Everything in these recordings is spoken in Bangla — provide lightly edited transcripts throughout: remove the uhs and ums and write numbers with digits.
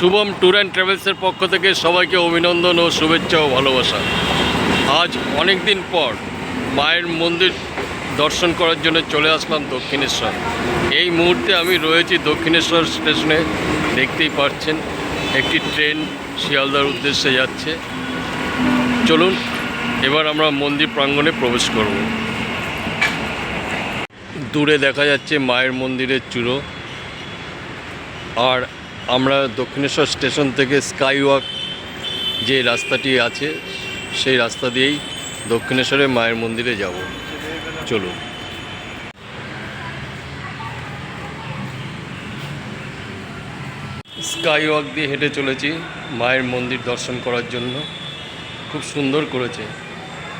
শুভম ট্যুর অ্যান্ড ট্রাভেলসের পক্ষ থেকে সবাইকে অভিনন্দন ও শুভেচ্ছা ও ভালোবাসা। আজ অনেক দিন পর মায়ের মন্দির দর্শন করার জন্য চলে আসলাম দক্ষিণেশ্বর। এই মুহূর্তে আমি রয়েছি দক্ষিণেশ্বর স্টেশনে। দেখতেই পাচ্ছেন একটি ট্রেন শিয়ালদার উদ্দেশ্যে যাচ্ছে। চলুন এবার আমরা মন্দির প্রাঙ্গণে প্রবেশ করব। দূরে দেখা যাচ্ছে মায়ের মন্দিরের চূড়ো। আর আমরা দক্ষিণেশ্বর স্টেশন থেকে স্কাইওয়াক যে রাস্তাটি আছে সেই রাস্তা দিয়েই দক্ষিণেশ্বরে মায়ের মন্দিরে যাব। চলুন। স্কাইওয়াক দিয়ে হেঁটে চলেছি মায়ের মন্দির দর্শন করার জন্য। খুব সুন্দর করেছে,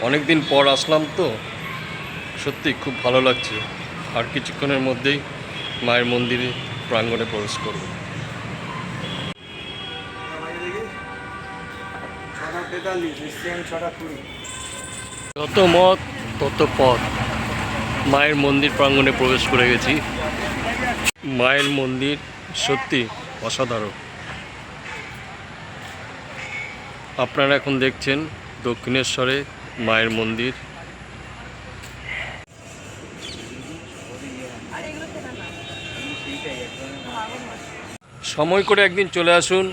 অনেক দিন পর আসলাম তো, সত্যি খুব ভালো লাগছে। আর কিছুক্ষণের মধ্যেই মায়ের মন্দিরে প্রাঙ্গণে প্রবেশ করব। যত মত তত পথ। মায়ের মন্দির প্রাঙ্গণে প্রবেশ করে গেছি। মায়ের মন্দির সত্যি অসাধারণ। আপনারা এখন দেখছেন দক্ষিণেশ্বরে মায়ের মন্দির। সময় করে একদিন চলে আসুন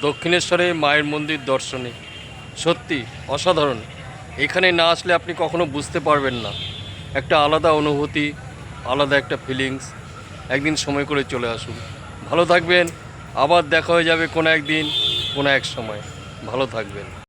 দক্ষিণেশ্বরে মায়ের মন্দির দর্শনে। সত্যি অসাধারণ। এখানে না আসলে আপনি কখনো বুঝতে পারবেন না, একটা আলাদা অনুভূতি, আলাদা একটা ফিলিংস। একদিন সময় করে চলে আসুন। ভালো থাকবেন, আবার দেখা হয়ে যাবে কোনো একদিন কোনো এক সময়। ভালো থাকবেন।